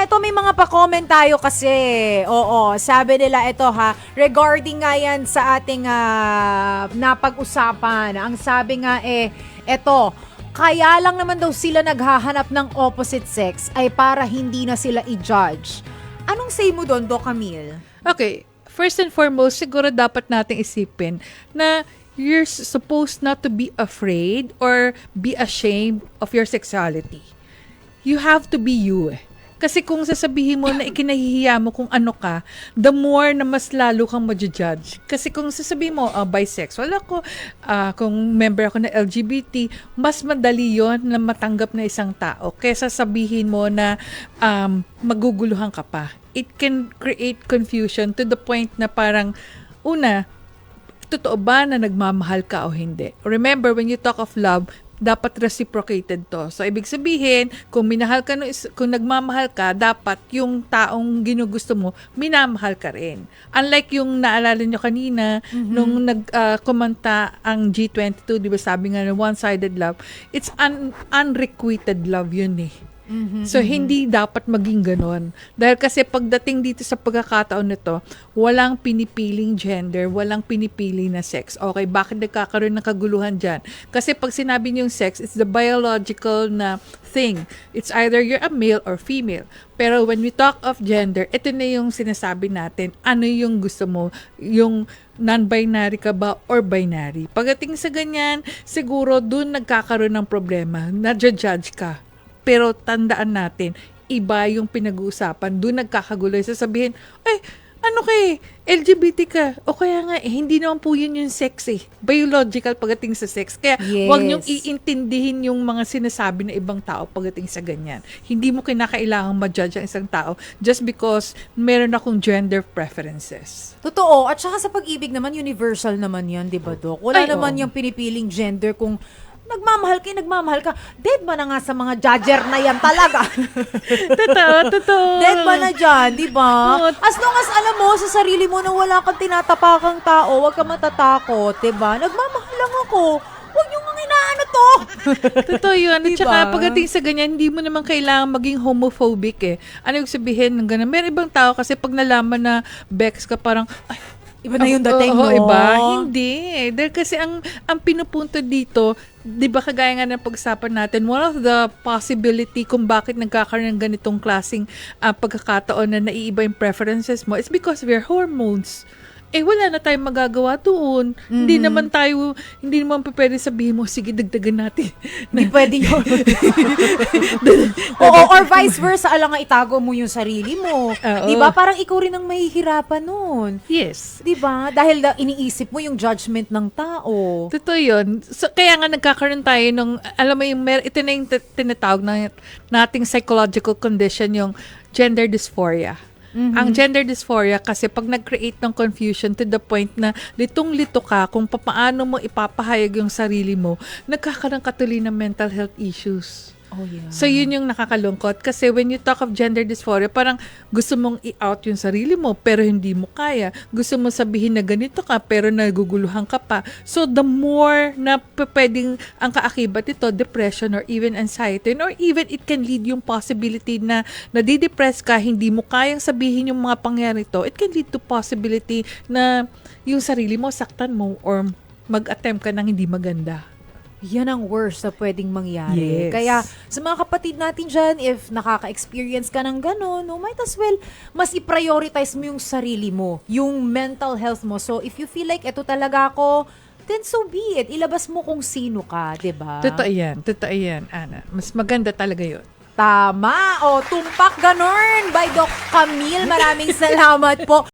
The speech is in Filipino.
eto may mga pa-comment tayo kasi. Oo, sabi nila ito ha, regarding nga yan sa ating napag-usapan. Ang sabi nga eto, kaya lang naman daw sila naghahanap ng opposite sex ay para hindi na sila i-judge. Anong say mo doon, Doc Camille? Okay, first and foremost, siguro dapat nating isipin na you're supposed not to be afraid or be ashamed of your sexuality. You have to be you. Kasi kung sasabihin mo na ikinahihiya mo kung ano ka, the more na mas lalo kang ma-judge. Kasi kung sasabihin mo, bisexual ako, kung member ako ng LGBT, mas madali yon na matanggap na isang tao. Kesa sabihin mo na maguguluhan ka pa. It can create confusion to the point na parang, una, totoo ba na nagmamahal ka o hindi? Remember, when you talk of love, dapat reciprocated to. So, ibig sabihin, kung kung nagmamahal ka, dapat yung taong ginugusto mo, minamahal ka rin. Unlike yung naalala nyo kanina, nung nagkomanta ang G22, di ba sabi nga na one-sided love, it's unrequited love yun eh. So, hindi dapat maging ganon. Dahil kasi pagdating dito sa pagkakataon nito, walang pinipiling gender, walang pinipili na sex. Okay, bakit nagkakaroon ng kaguluhan dyan? Kasi pag sinabi niyong sex, it's the biological na thing. It's either you're a male or female. Pero when we talk of gender, ito na yung sinasabi natin, ano yung gusto mo, yung non-binary ka ba or binary. Pagdating sa ganyan, siguro dun nagkakaroon ng problema, na-judge ka. Pero tandaan natin, iba yung pinag-uusapan. Doon nagkakagulo. Sasabihin, ano kay LGBT ka? O kaya nga, hindi naman po yun yung sex eh. Biological pagdating sa sex. Kaya huwag niyong iintindihin yung mga sinasabi ng ibang tao pagdating sa ganyan. Hindi mo kinakailangang ma-judge ang isang tao just because meron akong gender preferences. Totoo. At saka sa pag-ibig naman, universal naman yan, di ba, Doc? Wala naman yung pinipiling gender kung nagmamahal ka. Dead ba na nga sa mga judger na yan talaga? Totoo. Dead ba na dyan, di ba? As long as alam mo sa sarili mo na wala kang tinatapakang tao, huwag ka matatakot, di ba? Nagmamahal lang ako. Huwag nyo nga inaano to. Totoo yun. At diba? saka pagdating sa ganyan, hindi mo naman kailangan maging homophobic eh. Ano yung sabihin ng ganun? Meron ibang tao kasi pag nalaman na Bex ka parang, iba na yung dating mo. Iba? Hindi. Dahil kasi ang pinupunto dito, di ba kagaya nga ng pag-usapan natin, one of the possibility kung bakit nagkakaroon ng ganitong klaseng pagkakataon na naiiba yung preferences mo is because of your hormones. Wala na tayong magagawa doon. Hindi naman pwede sabihin mo, sige, dagdagan natin. Hindi pwede yun. or vice versa, alang nga itago mo yung sarili mo. Diba? Parang ikaw rin ang mahihirapan nun. Yes. Diba? Dahil iniisip mo yung judgment ng tao. Totoo yun. So, kaya nga nagkakaroon tayo nung, alam mo yung, ito na yung tinatawag na nating psychological condition, yung gender dysphoria. Ang gender dysphoria kasi pag nag-create ng confusion to the point na litong-lito ka kung paano mo ipapahayag yung sarili mo, nagkakaroon ka tuloy ng mental health issues. Oh, yeah. So, yun yung nakakalungkot. Kasi when you talk of gender dysphoria, parang gusto mong i-out yung sarili mo, pero hindi mo kaya. Gusto mo sabihin na ganito ka, pero naguguluhan ka pa. So, the more na pwedeng ang kaakibat ito, depression or even anxiety, or even it can lead yung possibility na nadidepress ka, hindi mo kayang sabihin yung mga pangyari ito, it can lead to possibility na yung sarili mo, saktan mo, or mag-attempt ka ng hindi maganda. Yan ang worst na pwedeng mangyari. Yes. Kaya sa mga kapatid natin dyan, if nakaka-experience ka ng gano'n, might as well, mas i-prioritize mo yung sarili mo, yung mental health mo. So, if you feel like eto talaga ako, then so be it. Ilabas mo kung sino ka, diba? Totoo yan, Ana. Mas maganda talaga yun. Tama. O, tumpak ganon by Doc Camille. Maraming salamat po.